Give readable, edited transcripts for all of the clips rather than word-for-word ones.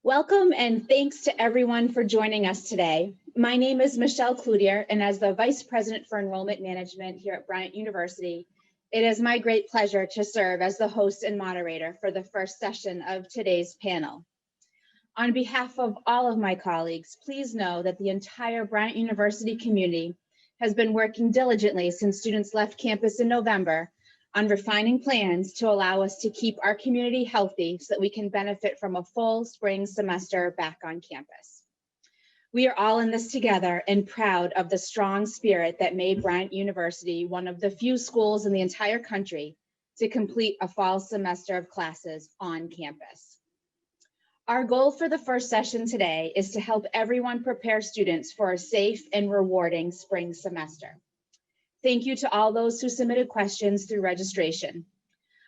Welcome and thanks to everyone for joining us today. My name is Michelle Cloutier, and as the Vice President for Enrollment Management here at Bryant University, it is my great pleasure to serve as the host and moderator for the first session of today's panel. On behalf of all of my colleagues, please know that the entire Bryant University community has been working diligently since students left campus in November on refining plans to allow us to keep our community healthy so that we can benefit from a full spring semester back on campus. We are all in this together and proud of the strong spirit that made Bryant University one of the few schools in the entire country to complete a fall semester of classes on campus. Our goal for the first session today is to help everyone prepare students for a safe and rewarding spring semester. Thank you to all those who submitted questions through registration.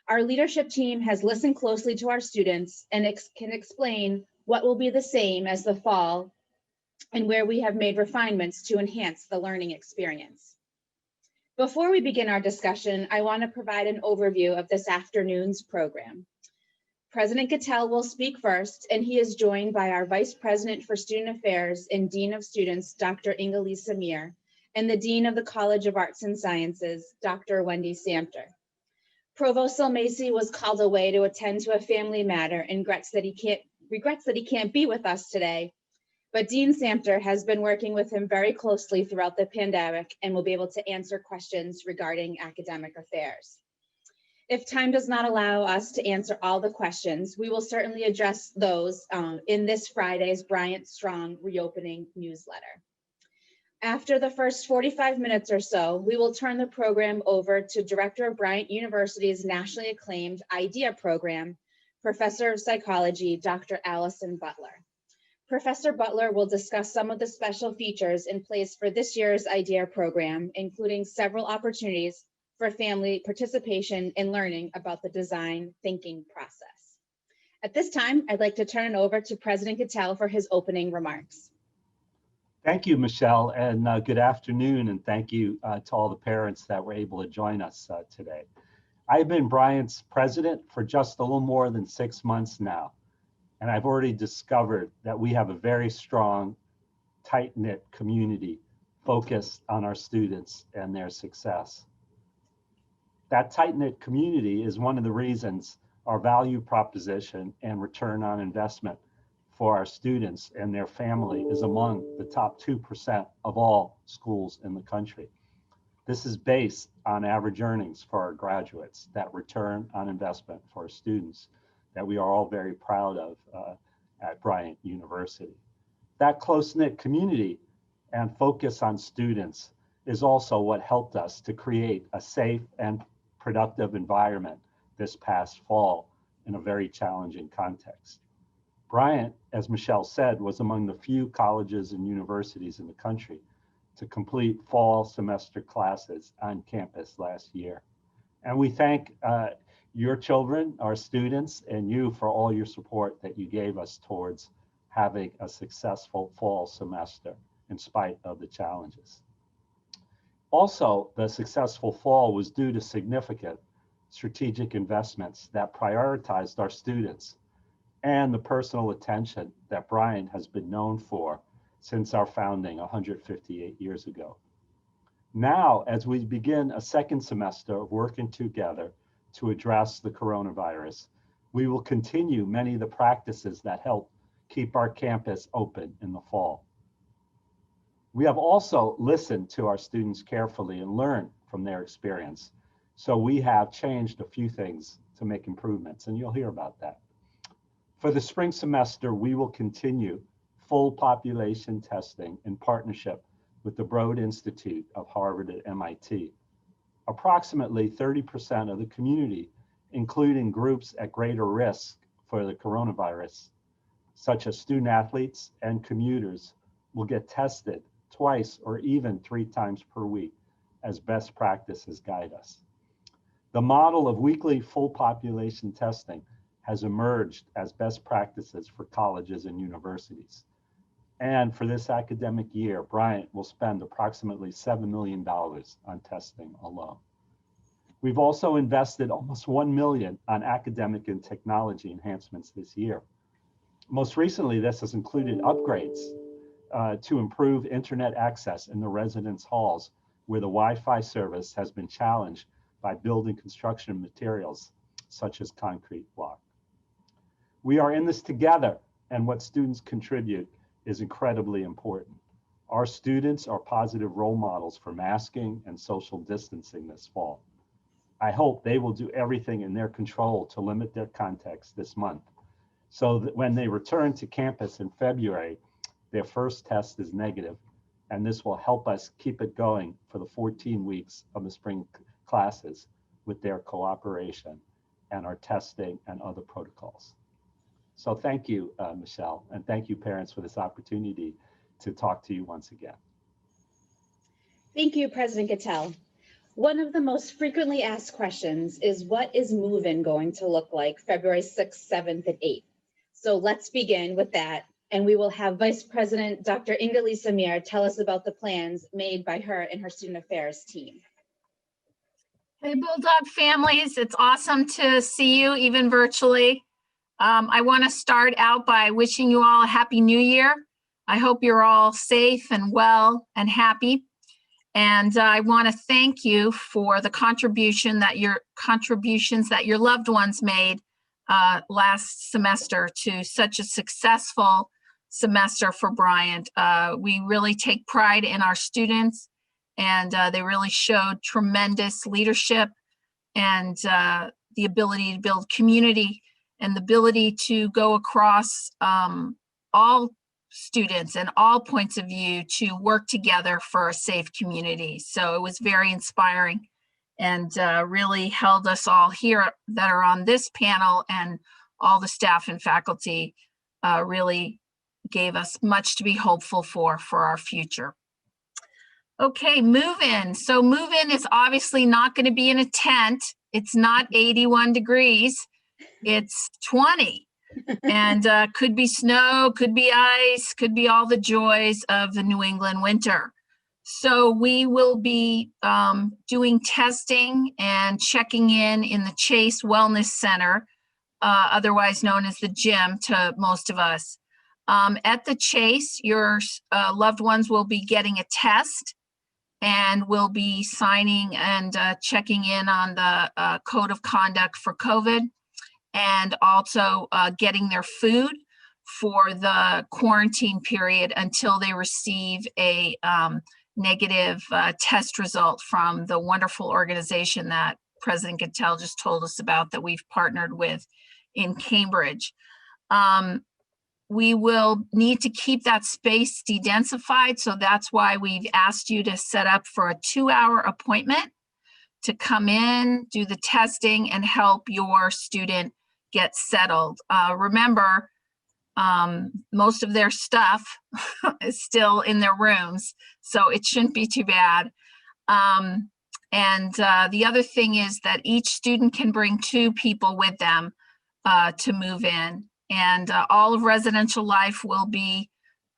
Our leadership team has listened closely to our students and can explain what will be the same as the fall and where we have made refinements to enhance the learning experience. Before we begin our discussion, I want to provide an overview of this afternoon's program. President Cattell will speak first, and he is joined by our Vice President for Student Affairs and Dean of Students, Dr. Ingalisa Samir, and the Dean of the College of Arts and Sciences, Dr. Wendy Samter. Provost Salmacy was called away to attend to a family matter and regrets that he can't be with us today, but Dean Samter has been working with him very closely throughout the pandemic and will be able to answer questions regarding academic affairs. If time does not allow us to answer all the questions, we will certainly address those in this Friday's Bryant Strong Reopening newsletter. After the first 45 minutes or so, we will turn the program over to Director of Bryant University's nationally acclaimed IDEA program, Professor of Psychology, Dr. Allison Butler. Professor Butler will discuss some of the special features in place for this year's IDEA program, including several opportunities for family participation in learning about the design thinking process. At this time, I'd like to turn it over to President Cattell for his opening remarks. Thank you, Michelle, and good afternoon, and thank you to all the parents that were able to join us today. I've been Bryant's president for just a little more than 6 months now, and I've already discovered that we have a very strong, tight-knit community focused on our students and their success. That tight-knit community is one of the reasons our value proposition and return on investment for our students and their family is among the top 2% of all schools in the country. This is based on average earnings for our graduates, that return on investment for our students that we are all very proud of at Bryant University. That close-knit community and focus on students is also what helped us to create a safe and productive environment this past fall in a very challenging context. Bryant, as Michelle said, was among the few colleges and universities in the country to complete fall semester classes on campus last year. And we thank your children, our students, and you for all your support that you gave us towards having a successful fall semester in spite of the challenges. Also, the successful fall was due to significant strategic investments that prioritized our students and the personal attention that Bryant has been known for since our founding 158 years ago. Now, as we begin a second semester of working together to address the coronavirus, we will continue many of the practices that help keep our campus open in the fall. We have also listened to our students carefully and learned from their experience. So we have changed a few things to make improvements, and you'll hear about that. For the spring semester, we will continue full population testing in partnership with the Broad Institute of Harvard and MIT. Approximately 30% of the community, including groups at greater risk for the coronavirus, such as student athletes and commuters, will get tested twice or even 3 times per week as best practices guide us. The model of weekly full population testing has emerged as best practices for colleges and universities. And for this academic year, Bryant will spend approximately $7 million on testing alone. We've also invested almost $1 million on academic and technology enhancements this year. Most recently, this has included upgrades to improve internet access in the residence halls where the Wi-Fi service has been challenged by building construction materials such as concrete block. We are in this together, and what students contribute is incredibly important. Our students are positive role models for masking and social distancing this fall. I hope they will do everything in their control to limit their contacts this month, so that when they return to campus in February, their first test is negative, and this will help us keep it going for the 14 weeks of the spring classes with their cooperation and our testing and other protocols. So thank you, Michelle, and thank you, parents, for this opportunity to talk to you once again. Thank you, President Cattell. One of the most frequently asked questions is, what is MoveIn going to look like February 6th, 7th, and 8th? So let's begin with that. And we will have Vice President Dr. Inga-Lisa Mir tell us about the plans made by her and her student affairs team. Hey, Bulldog families, it's awesome to see you even virtually. I want to start out by wishing you all a happy new year. I hope you're all safe and well and happy. And I want to thank you for the contributions that your loved ones made last semester to such a successful semester for Bryant. We really take pride in our students, and they really showed tremendous leadership and the ability to build community and the ability to go across all students and all points of view to work together for a safe community. So it was very inspiring and really held us all here that are on this panel, and all the staff and faculty really gave us much to be hopeful for our future. Okay, MoveIn. So MoveIn is obviously not going to be in a tent. It's not 81 degrees. It's 20. And could be snow, could be ice, could be all the joys of the New England winter. So we will be doing testing and checking in the Chase Wellness Center, otherwise known as the gym to most of us. At the Chase, your loved ones will be getting a test, and will be signing and checking in on the code of conduct for COVID, and also getting their food for the quarantine period until they receive a negative test result from the wonderful organization that President Cattell just told us about that we've partnered with in Cambridge. We will need to keep that space de-densified, so that's why we've asked you to set up for a 2-hour appointment to come in, do the testing, and help your student get settled. Remember, most of their stuff is still in their rooms, so it shouldn't be too bad. The other thing is that each student can bring 2 people with them to move in, and all of residential life will be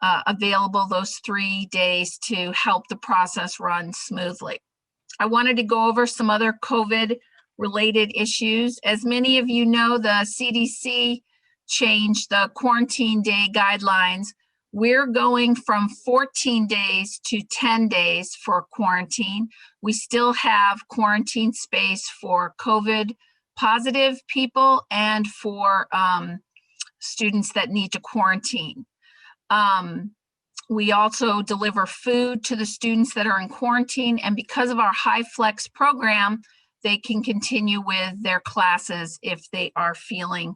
available those 3 days to help the process run smoothly. I wanted to go over some other COVID related issues. As many of you know, the CDC changed the quarantine day guidelines. We're going from 14 days to 10 days for quarantine. We still have quarantine space for COVID positive people and for students that need to quarantine. We also deliver food to the students that are in quarantine, and because of our high flex program, they can continue with their classes if they are feeling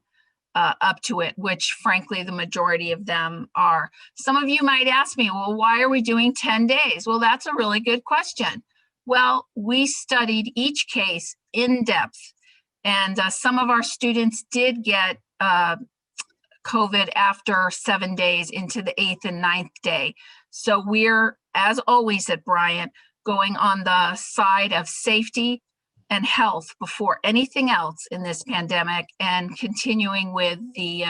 up to it, which frankly, the majority of them are. Some of you might ask me, well, why are we doing 10 days? Well, that's a really good question. Well, we studied each case in depth, and some of our students did get COVID after 7 days into the 8th and 9th day. So we're, as always at Bryant, going on the side of safety and health before anything else in this pandemic, and continuing with the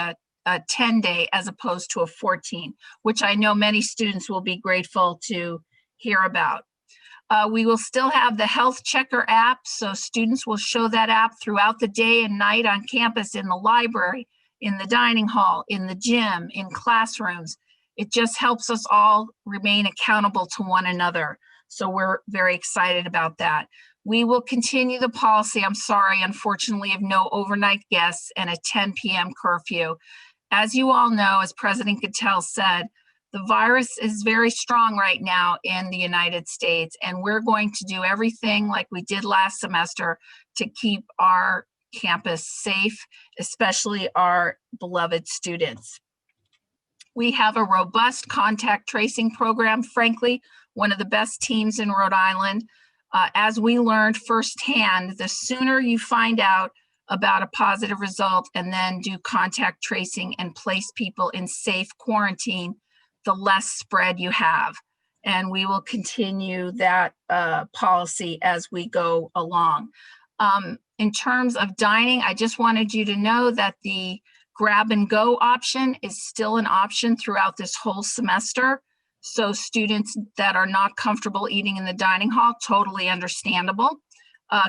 10-day as opposed to a 14, which I know many students will be grateful to hear about. We will still have the Health Checker app, so students will show that app throughout the day and night on campus, in the library, in the dining hall, in the gym, in classrooms. It just helps us all remain accountable to one another. So we're very excited about that. We will continue the policy, I'm sorry, unfortunately, of no overnight guests and a 10 p.m. curfew. As you all know, as President Cattell said, the virus is very strong right now in the United States, and we're going to do everything like we did last semester to keep our campus safe, especially our beloved students. We have a robust contact tracing program, frankly, one of the best teams in Rhode Island. As we learned firsthand, the sooner you find out about a positive result and then do contact tracing and place people in safe quarantine, the less spread you have. And we will continue that policy as we go along. In terms of dining, I just wanted you to know that the grab and go option is still an option throughout this whole semester. So students that are not comfortable eating in the dining hall, totally understandable,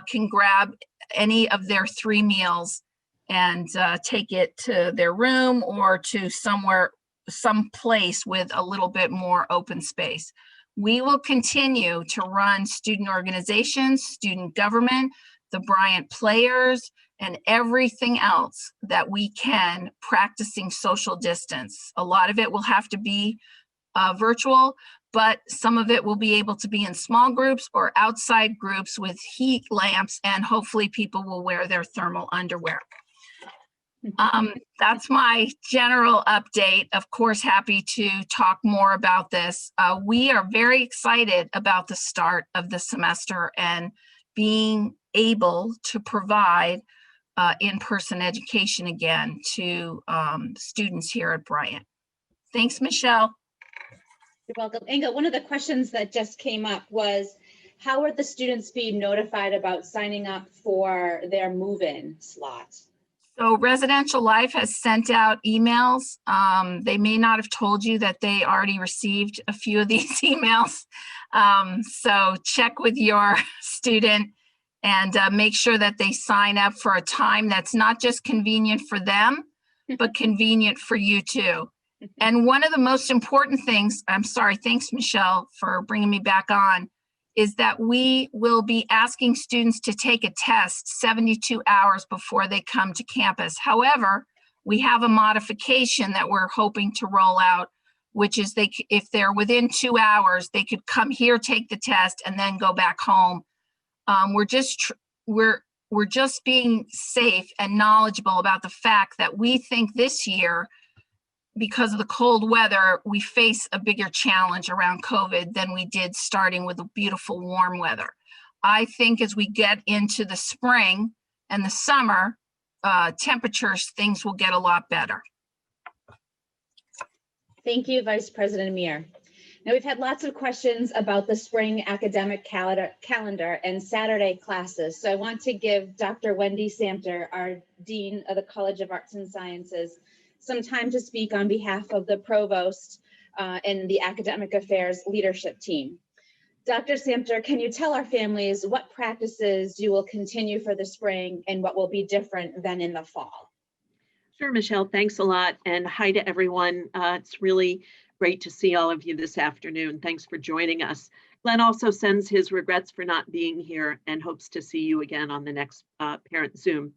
can grab any of their 3 meals and take it to their room or to some place with a little bit more open space. We will continue to run student organizations, student government, the Bryant players, and everything else that we can practicing social distance. A lot of it will have to be virtual, but some of it will be able to be in small groups or outside groups with heat lamps, and hopefully people will wear their thermal underwear. That's my general update. Of course, happy to talk more about this. We are very excited about the start of the semester and being able to provide in-person education again to students here at Bryant. Thanks, Michelle. You're welcome. Inga, one of the questions that just came up was, how are the students being notified about signing up for their move-in slot? So Residential Life has sent out emails. They may not have told you that they already received a few of these emails. So check with your student and make sure that they sign up for a time that's not just convenient for them, but convenient for you too. And one of the most important things, I'm sorry, thanks Michelle for bringing me back on, is that we will be asking students to take a test 72 hours before they come to campus. However, we have a modification that we're hoping to roll out, which is if they're within 2 hours, they could come here, take the test, and then go back home. We're just being safe and knowledgeable about the fact that we think this year, because of the cold weather, we face a bigger challenge around COVID than we did starting with the beautiful warm weather. I think as we get into the spring and the summer temperatures, things will get a lot better. Thank you, Vice President Amir. Now, we've had lots of questions about the spring academic calendar and Saturday classes. So I want to give Dr. Wendy Samter, our Dean of the College of Arts and Sciences, some time to speak on behalf of the Provost and the Academic Affairs leadership team. Dr. Samter, can you tell our families what practices you will continue for the spring and what will be different than in the fall? Sure, Michelle, thanks a lot. And hi to everyone. It's really great to see all of you this afternoon. Thanks for joining us. Glenn also sends his regrets for not being here and hopes to see you again on the next Parent Zoom.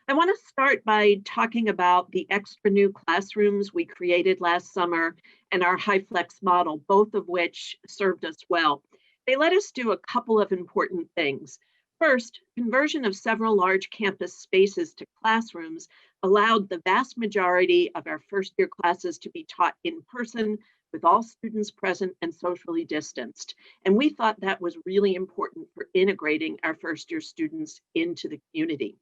I want to start by talking about the extra new classrooms we created last summer and our HighFlex model, both of which served us well. They let us do a couple of important things. First, conversion of several large campus spaces to classrooms allowed the vast majority of our first-year classes to be taught in person with all students present and socially distanced. And we thought that was really important for integrating our first-year students into the community.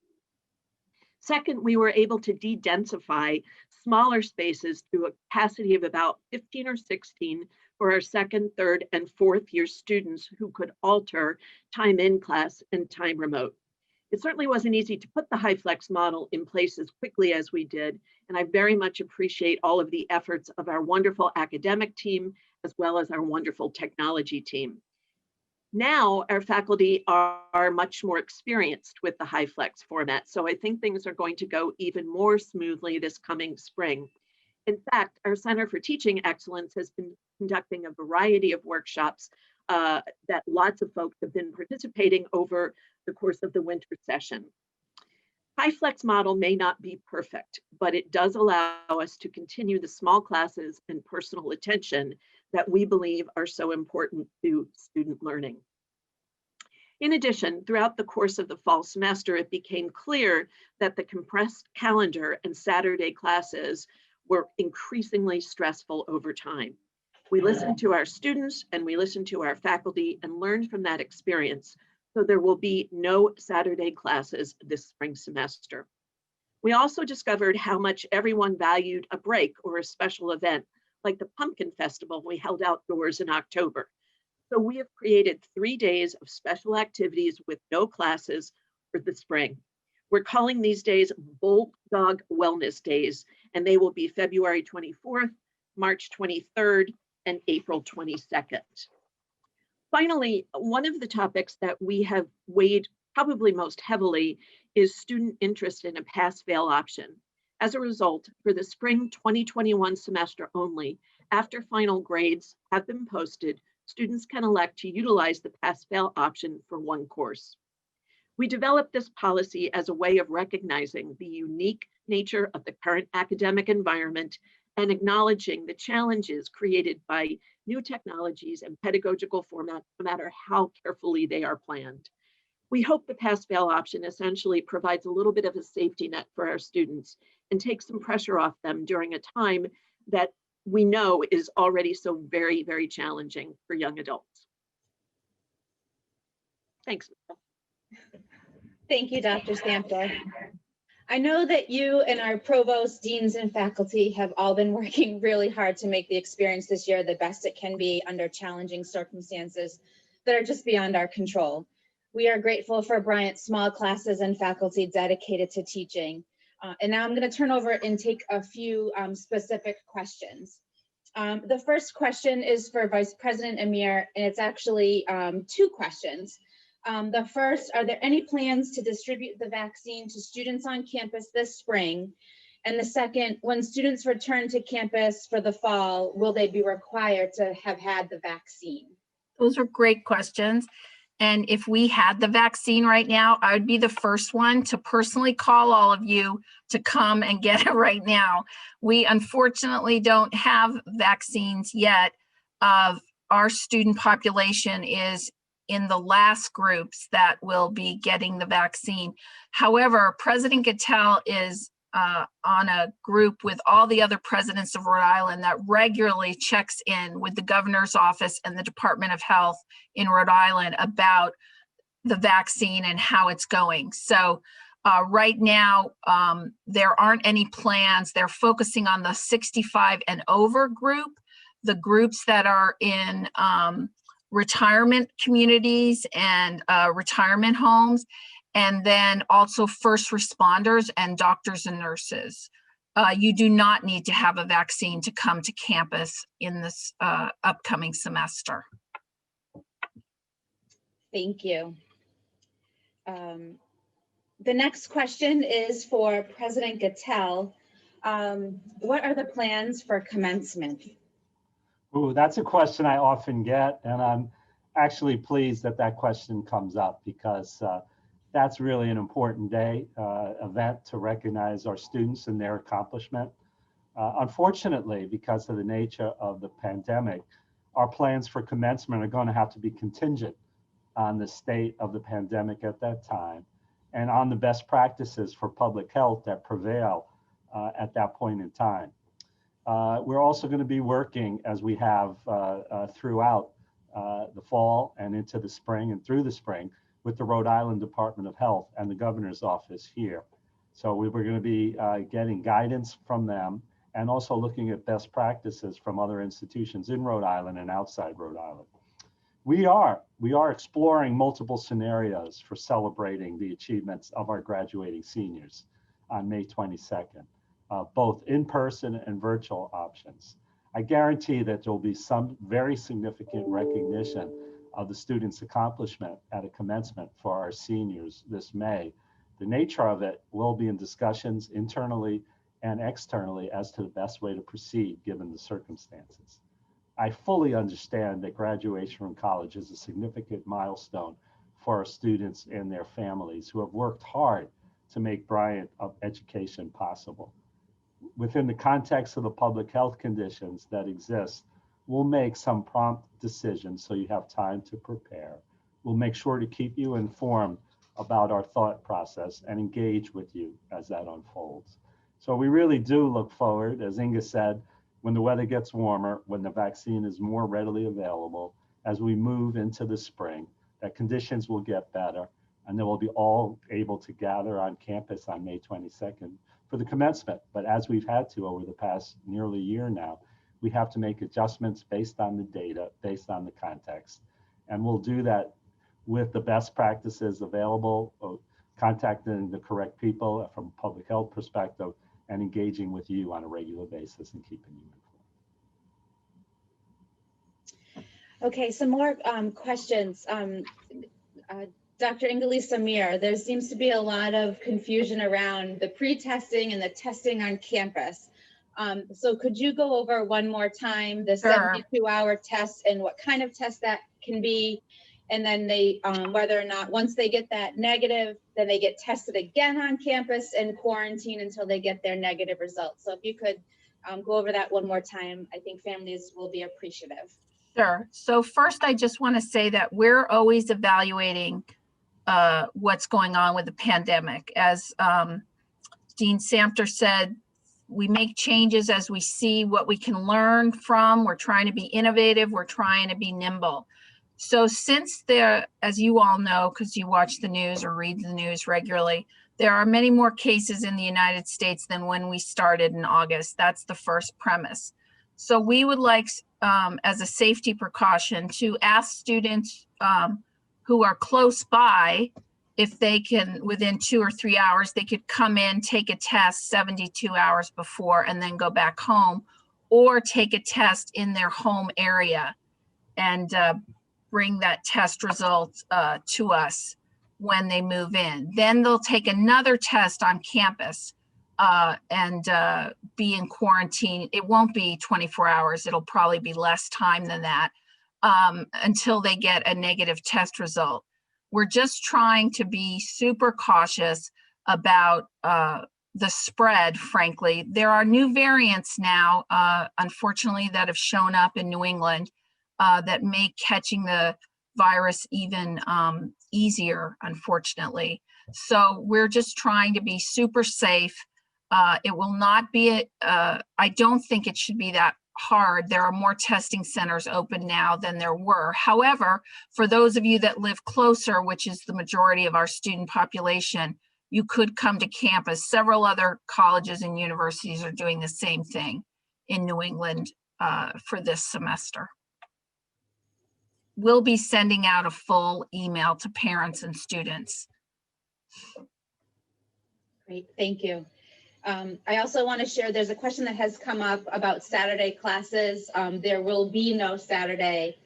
Second, we were able to de-densify smaller spaces to a capacity of about 15 or 16 for our second, third, and fourth year students who could alter time in class and time remote. It certainly wasn't easy to put the HighFlex model in place as quickly as we did, and I very much appreciate all of the efforts of our wonderful academic team, as well as our wonderful technology team. Now our faculty are much more experienced with the HyFlex format, so I think things are going to go even more smoothly this coming spring. In fact, our Center for Teaching Excellence has been conducting a variety of workshops that lots of folks have been participating over the course of the winter session. HyFlex model may not be perfect, but it does allow us to continue the small classes and personal attention that we believe are so important to student learning. In addition, throughout the course of the fall semester, it became clear that the compressed calendar and Saturday classes were increasingly stressful over time. We listened to our students and we listened to our faculty and learned from that experience. So there will be no Saturday classes this spring semester. We also discovered how much everyone valued a break or a special event, like the Pumpkin Festival we held outdoors in October. So we have created 3 days of special activities with no classes for the spring. We're calling these days Bulldog Wellness Days, and they will be February 24th, March 23rd, and April 22nd. Finally, one of the topics that we have weighed probably most heavily is student interest in a pass-fail option. As a result, for the spring 2021 semester only, after final grades have been posted, students can elect to utilize the pass-fail option for one course. We developed this policy as a way of recognizing the unique nature of the current academic environment and acknowledging the challenges created by new technologies and pedagogical formats, no matter how carefully they are planned. We hope the pass-fail option essentially provides a little bit of a safety net for our students and takes some pressure off them during a time that we know is already so very, very challenging for young adults. Thanks. Thank you, Dr. Stampler. I know that you and our provosts, deans, and faculty have all been working really hard to make the experience this year the best it can be under challenging circumstances that are just beyond our control. We are grateful for Bryant's small classes and faculty dedicated to teaching. And now I'm going to turn over and take a few specific questions. The first question is for Vice President Amir, and it's actually 2 questions. The first, are there any plans to distribute the vaccine to students on campus this spring? And the second, when students return to campus for the fall, will they be required to have had the vaccine? Those are great questions. And if we had the vaccine right now, I would be the first one to personally call all of you to come and get it right now. We unfortunately don't have vaccines yet. Our student population is in the last groups that will be getting the vaccine. However, President Gattell is on a group with all the other presidents of Rhode Island that regularly checks in with the governor's office and the Department of Health in Rhode Island about the vaccine and how it's going. So right now, there aren't any plans. They're focusing on the 65 and over group, the groups that are in retirement communities and retirement homes, and then also first responders and doctors and nurses. You do not need to have a vaccine to come to campus in this upcoming semester. Thank you. The next question is for President Gattell. What are the plans for commencement? Ooh, that's a question I often get, and I'm actually pleased that that question comes up because that's really an important day event to recognize our students and their accomplishment. Unfortunately, because of the nature of the pandemic, our plans for commencement are going to have to be contingent on the state of the pandemic at that time and on the best practices for public health that prevail at that point in time. We're also going to be working, as we have throughout the fall and into the spring and through the spring, with the Rhode Island Department of Health and the governor's office here. So we're going to be getting guidance from them and also looking at best practices from other institutions in Rhode Island and outside Rhode Island. We are exploring multiple scenarios for celebrating the achievements of our graduating seniors on May 22nd, both in-person and virtual options. I guarantee that there will be some very significant recognition of the students' accomplishment at a commencement for our seniors this May. The nature of it will be in discussions internally and externally as to the best way to proceed given the circumstances. I fully understand that graduation from college is a significant milestone for our students and their families who have worked hard to make Bryant education possible. Within the context of the public health conditions that exist, we'll make some prompt decisions so you have time to prepare. We'll make sure to keep you informed about our thought process and engage with you as that unfolds. So we really do look forward, as Inga said, when the weather gets warmer, when the vaccine is more readily available, as we move into the spring, that conditions will get better, and then we'll be all able to gather on campus on May 22nd for the commencement. But as we've had to over the past nearly year now, we have to make adjustments based on the data, based on the context. And we'll do that with the best practices available, contacting the correct people from a public health perspective, and engaging with you on a regular basis and keeping you informed. Okay, some more questions. Dr. Ingalisa Samir, there seems to be a lot of confusion around the pre-testing and the testing on campus. So could you go over one more time the Sure. 72-hour test and what kind of test that can be? And then they, whether or not once they get that negative, then they get tested again on campus and quarantine until they get their negative results. So if you could go over that one more time, I think families will be appreciative. Sure. So first, I just want to say that we're always evaluating what's going on with the pandemic. As Dean Samter said, we make changes as we see what we can learn from. We're trying to be innovative. We're trying to be nimble. So since there, as you all know, because you watch the news or read the news regularly, there are many more cases in the United States than when we started in August. That's the first premise. So we would like, as a safety precaution, to ask students who are close by, if they can, within 2 or 3 hours, they could come in, take a test 72 hours before, and then go back home, or take a test in their home area and bring that test result to us when they move in. Then they'll take another test on campus and be in quarantine. It won't be 24 hours. It'll probably be less time than that until they get a negative test result. We're just trying to be super cautious about the spread, frankly. There are new variants now, unfortunately, that have shown up in New England that make catching the virus even easier, unfortunately. So we're just trying to be super safe. It will not be, I don't think it should be that hard. There are more testing centers open now than there were. However, for those of you that live closer, which is the majority of our student population, you could come to campus. Several other colleges and universities are doing the same thing in New England for this semester. We'll be sending out a full email to parents and students. Great, thank you. I also want to share, there's a question that has come up about Saturday classes. There will be no Saturday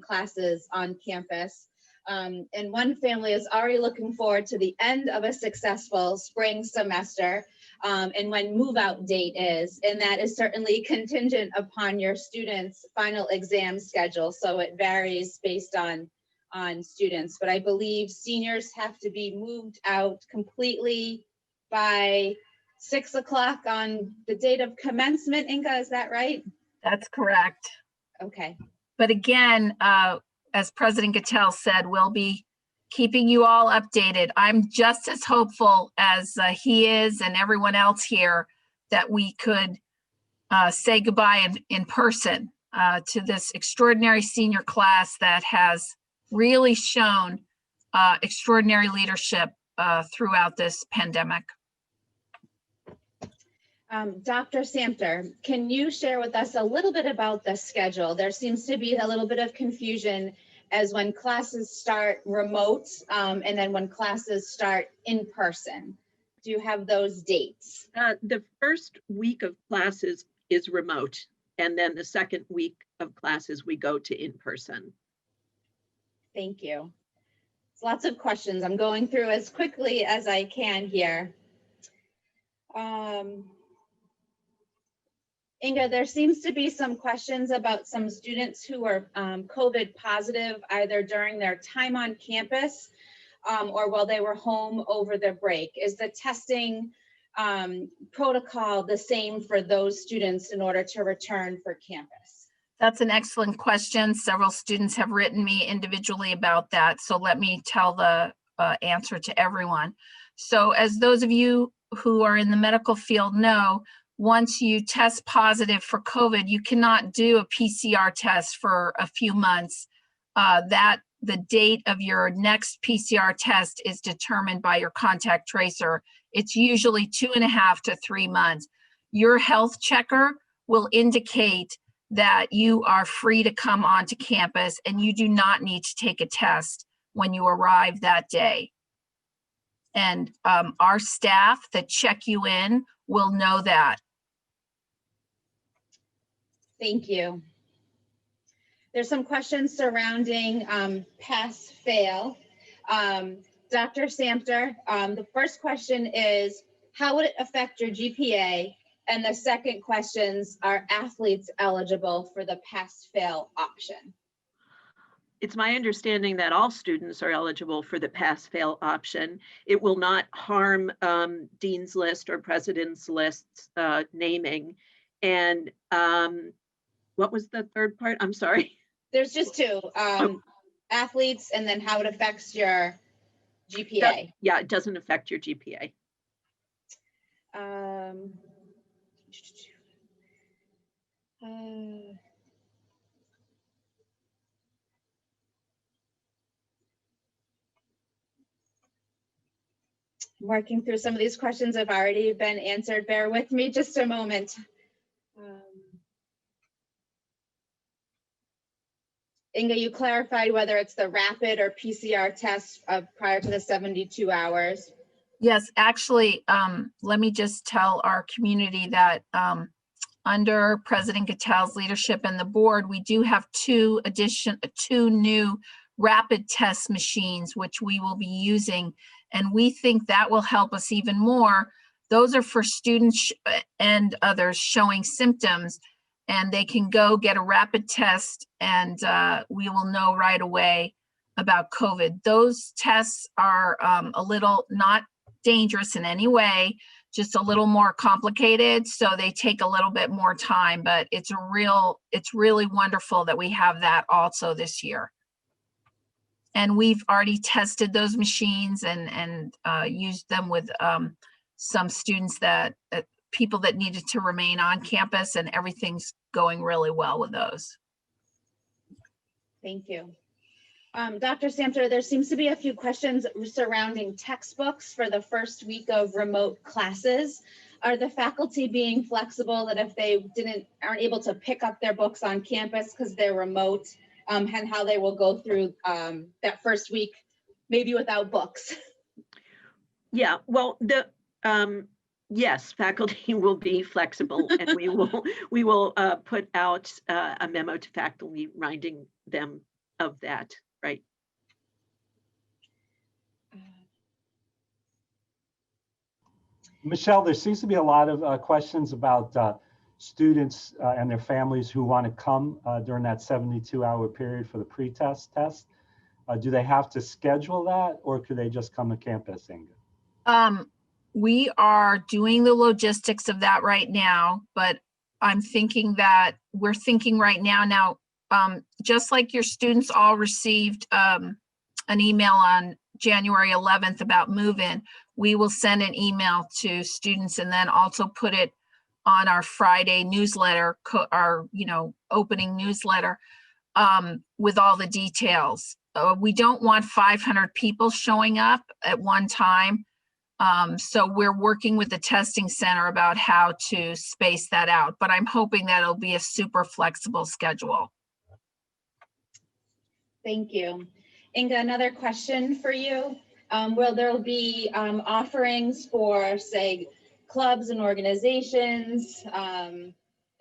classes on campus. And one family is already looking forward to the end of a successful spring semester and when move out date is, and that is certainly contingent upon your students' final exam schedule. So it varies based on students, but I believe seniors have to be moved out completely by 6 o'clock on the date of commencement. Inga, is that right? That's correct. Okay. But again, as President Gattel said, we'll be keeping you all updated. I'm just as hopeful as he is and everyone else here that we could say goodbye in person to this extraordinary senior class that has really shown extraordinary leadership throughout this pandemic. Dr. Samter, can you share with us a little bit about the schedule? There seems to be a little bit of confusion as when classes start remote and then when classes start in person. Do you have those dates? The first week of classes is remote, and then the second week of classes we go to in person. Thank you. It's lots of questions. I'm going through as quickly as I can here. Inga, there seems to be some questions about some students who are COVID positive, either during their time on campus or while they were home over the break. Is the testing protocol the same for those students in order to return for campus? That's an excellent question. Several students have written me individually about that. So let me tell the answer to everyone. So as those of you who are in the medical field know, once you test positive for COVID, you cannot do a PCR test for a few months. The date of your next PCR test is determined by your contact tracer. It's usually 2.5 to 3 months. Your health checker will indicate that you are free to come onto campus and you do not need to take a test when you arrive that day. And our staff that check you in will know that. Thank you. There's some questions surrounding PassFail. Dr. Samter, the first question is, how would it affect your GPA? And the second questions, are athletes eligible for the PassFail option? It's my understanding that all students are eligible for the PassFail option. It will not harm Dean's List or President's List naming. And what was the third part? I'm sorry. There's just two, athletes and then how it affects your GPA. Yeah, it doesn't affect your GPA. Working through some of these questions have already been answered. Bear with me just a moment. Inga, you clarified whether it's the rapid or PCR test prior to the 72 hours. Yes, actually, let me just tell our community that under President Gatel's leadership and the board, we do have two new rapid test machines, which we will be using. And we think that will help us even more. Those are for students and others showing symptoms, and they can go get a rapid test and we will know right away about COVID. Those tests are a little not dangerous in any way, just a little more complicated. So they take a little bit more time, but it's really wonderful that we have that also this year. And we've already tested those machines and used them with some students people that needed to remain on campus, and everything's going really well with those. Thank you. Dr. Samter, there seems to be a few questions surrounding textbooks for the first week of remote classes. Are the faculty being flexible that if they aren't able to pick up their books on campus because they're remote, and how they will go through that first week, maybe without books? Yeah, well, yes, faculty will be flexible, and we will put out a memo to faculty reminding them of that, right? Michelle, there seems to be a lot of questions about students and their families who want to come during that 72-hour period for the pre-test test. Do they have to schedule that, or could they just come to campus, Inga? We are doing the logistics of that right now, but I'm thinking that we're thinking right now, just like your students all received an email on January 11th about MoveIn, we will send an email to students and then also put it on our Friday newsletter, our opening newsletter with all the details. We don't want 500 people showing up at one time. So we're working with the testing center about how to space that out, but I'm hoping that it'll be a super flexible schedule. Thank you. Inga, another question for you. Will there be offerings for, say, clubs and organizations,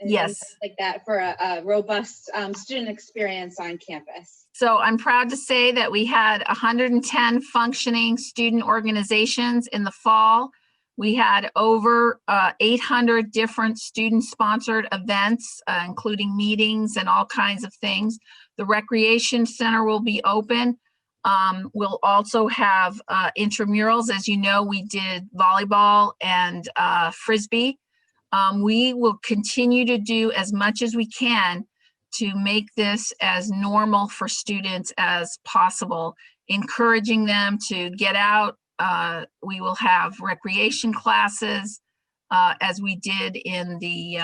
and Yes. things like that for a robust student experience on campus. So I'm proud to say that we had 110 functioning student organizations in the fall. We had over 800 different student-sponsored events, including meetings and all kinds of things. The recreation center will be open. We'll also have intramurals. As you know, we did volleyball and Frisbee. We will continue to do as much as we can to make this as normal for students as possible, encouraging them to get out. We will have recreation classes as we did in the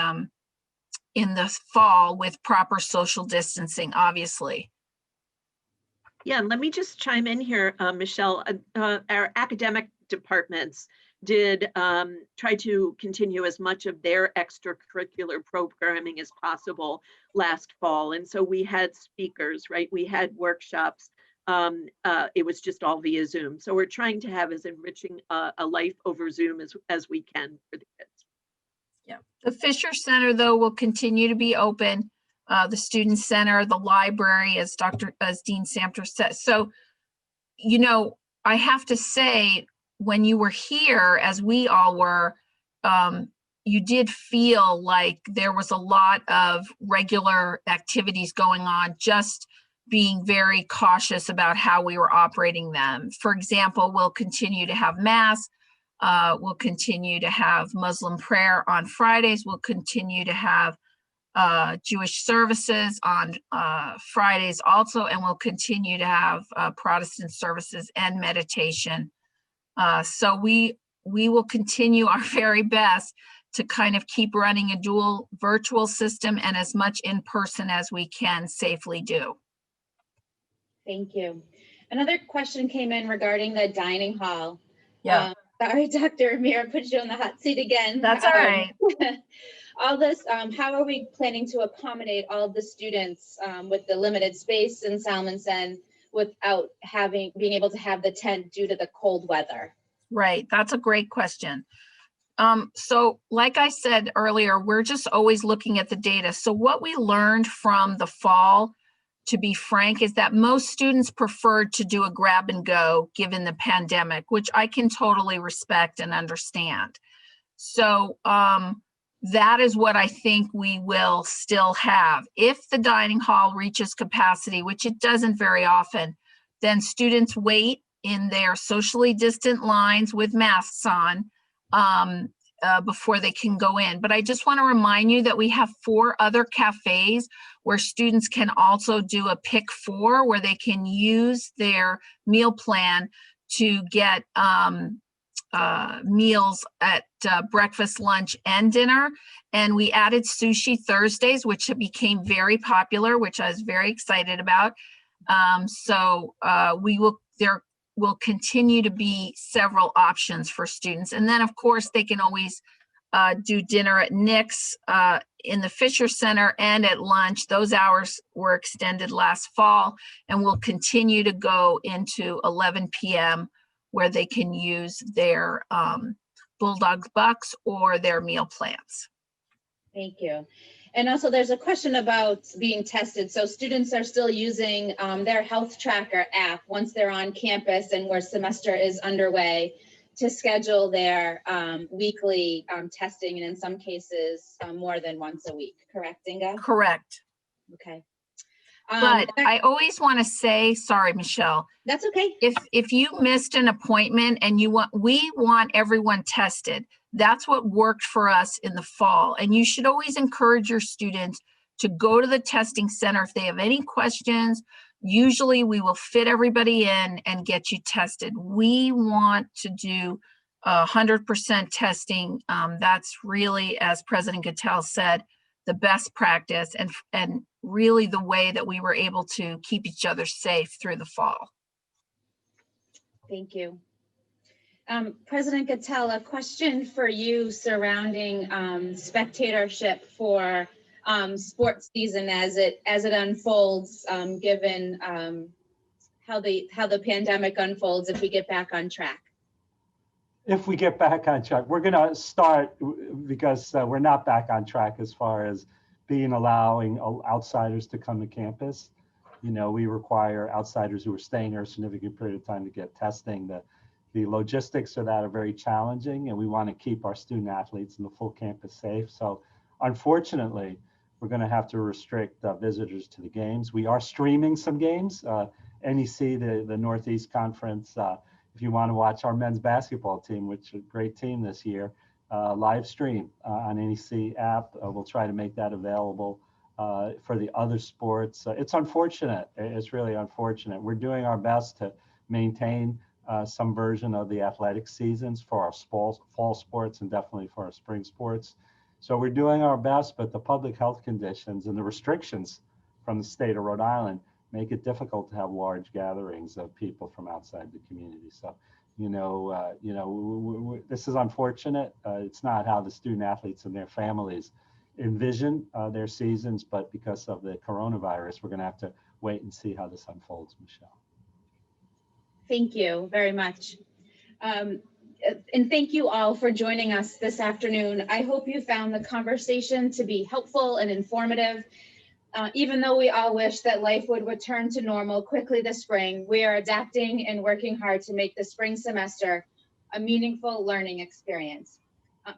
fall with proper social distancing, obviously. Yeah, let me just chime in here, Michelle. Our academic departments did try to continue as much of their extracurricular programming as possible last fall. And so we had speakers, right? We had workshops. It was just all via Zoom. So we're trying to have as enriching a life over Zoom as we can for the kids. Yeah. The Fisher Center, though, will continue to be open. The Student Center, the library, as Dean Samter said. So, you know, I have to say, when you were here, as we all were, you did feel like there was a lot of regular activities going on, just being very cautious about how we were operating them. For example, we'll continue to have Mass. We'll continue to have Muslim prayer on Fridays. We'll continue to have Jewish services on Fridays also, and we'll continue to have Protestant services and meditation. So we will continue our very best to kind of keep running a dual virtual system and as much in person as we can safely do. Thank you. Another question came in regarding the dining hall. Yeah. Sorry, Dr. Amir, put you on the hot seat again. That's all right. All this, how are we planning to accommodate all of the students with the limited space in Salmonson without being able to have the tent due to the cold weather? Right, that's a great question. So like I said earlier, we're just always looking at the data. So what we learned from the fall, to be frank, is that most students preferred to do a grab and go given the pandemic, which I can totally respect and understand. So that is what I think we will still have. If the dining hall reaches capacity, which it doesn't very often, then students wait in their socially distant lines with masks on before they can go in. But I just want to remind you that we have 4 other cafes where students can also do a pick 4, where they can use their meal plan to get meals at breakfast, lunch, and dinner. And we added sushi Thursdays, which became very popular, which I was very excited about. There will continue to be several options for students. And then of course they can always do dinner at Nick's in the Fisher Center and at lunch. Those hours were extended last fall and will continue to go into 11 p.m. where they can use their Bulldog Bucks or their meal plans. Thank you. And also there's a question about being tested. So students are still using their health tracker app once they're on campus and where semester is underway to schedule their weekly testing, and in some cases more than once a week. Correct, Inga? Correct. Okay. But I always want to say, sorry, Michelle. That's okay. If you missed an appointment and we want everyone tested. That's what worked for us in the fall. And you should always encourage your students to go to the testing center if they have any questions. Usually we will fit everybody in and get you tested. We want to do 100% testing. That's really, as President Gattel said, the best practice and really the way that we were able to keep each other safe through the fall. Thank you. President Gattel, a question for you surrounding spectatorship for sports season as it unfolds, given how the pandemic unfolds if we get back on track. If we get back on track, we're going to start because we're not back on track as far as allowing outsiders to come to campus. You know, we require outsiders who are staying here a significant period of time to get testing. The logistics of that are very challenging, and we want to keep our student athletes and the full campus safe. So unfortunately, we're going to have to restrict visitors to the games. We are streaming some games. NEC, the Northeast Conference, if you want to watch our men's basketball team, which is a great team this year, live stream on NEC app. We'll try to make that available for the other sports. It's unfortunate. It's really unfortunate. We're doing our best to maintain some version of the athletic seasons for our fall sports and definitely for our spring sports. So we're doing our best, but the public health conditions and the restrictions from the state of Rhode Island make it difficult to have large gatherings of people from outside the community. So, this is unfortunate. It's not how the student athletes and their families envision their seasons, but because of the coronavirus, we're going to have to wait and see how this unfolds, Michelle. Thank you very much. And thank you all for joining us this afternoon. I hope you found the conversation to be helpful and informative. Even though we all wish that life would return to normal quickly this spring, we are adapting and working hard to make the spring semester a meaningful learning experience.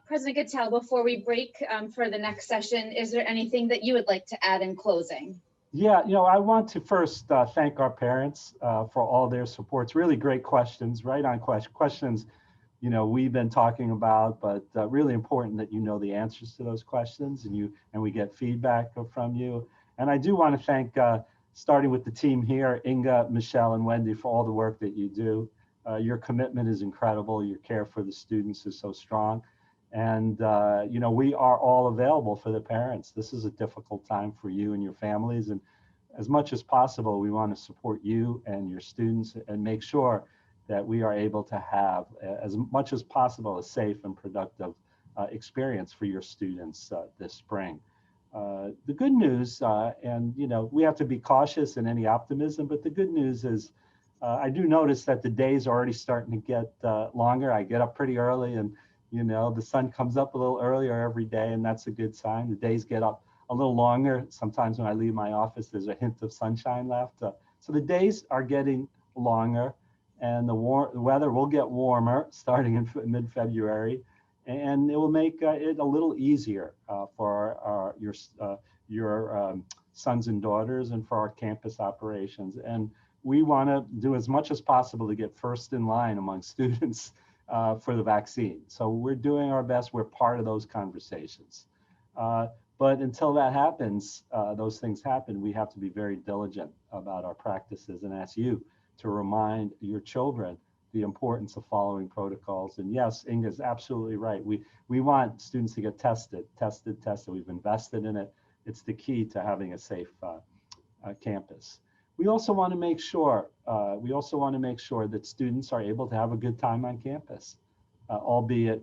President Gattel, before we break for the next session, is there anything that you would like to add in closing? Yeah, I want to first thank our parents for all their supports. Really great questions, right on questions, we've been talking about, but really important that you know the answers to those questions and we get feedback from you. And I do want to thank, starting with the team here, Inga, Michelle, and Wendy, for all the work that you do. Your commitment is incredible. Your care for the students is so strong. And, we are all available for the parents. This is a difficult time for you and your families. And as much as possible, we want to support you and your students and make sure that we are able to have, as much as possible, a safe and productive experience for your students this spring. The good news, and we have to be cautious in any optimism, but the good news is I do notice that the days are already starting to get longer. I get up pretty early and the sun comes up a little earlier every day, and that's a good sign. The days get up a little longer. Sometimes when I leave my office, there's a hint of sunshine left. So the days are getting longer, and the weather will get warmer starting in mid-February. And it will make it a little easier for your sons and daughters and for our campus operations. And we want to do as much as possible to get first in line among students for the vaccine. So we're doing our best. We're part of those conversations. But until that happens, those things happen, we have to be very diligent about our practices and ask you to remind your children the importance of following protocols. And yes, Inga is absolutely right. We want students to get tested. We've invested in it. It's the key to having a safe campus. We also want to make sure that students are able to have a good time on campus, albeit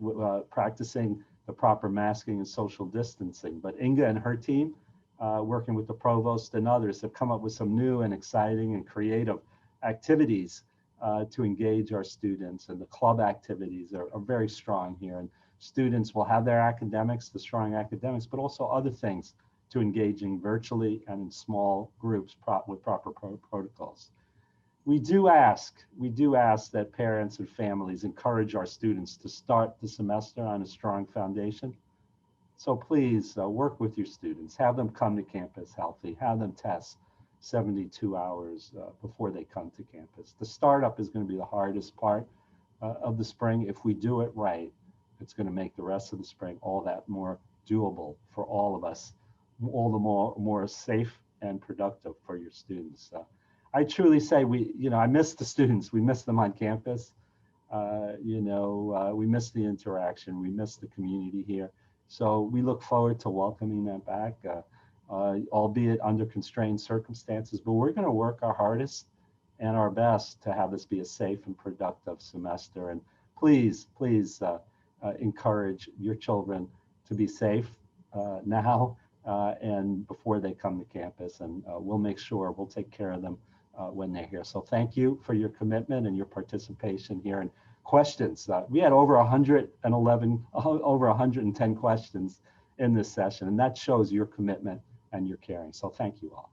practicing the proper masking and social distancing. But Inga and her team, working with the provost and others, have come up with some new and exciting and creative activities to engage our students, and the club activities are very strong here. And students will have their academics, the strong academics, but also other things to engaging virtually and in small groups with proper protocols. We do ask that parents and families encourage our students to start the semester on a strong foundation. So please work with your students, have them come to campus healthy, have them test 72 hours before they come to campus. The startup is going to be the hardest part of the spring. If we do it right, it's going to make the rest of the spring all that more doable for all of us, all the more safe and productive for your students. I truly say I miss the students. We miss them on campus. We miss the interaction. We miss the community here. So we look forward to welcoming them back. Albeit under constrained circumstances, but we're going to work our hardest and our best to have this be a safe and productive semester. And please encourage your children to be safe now and before they come to campus. And we'll make sure we'll take care of them when they're here. So thank you for your commitment and your participation here. And questions. We had over 111, over 110 questions in this session, and that shows your commitment and your caring. So thank you all.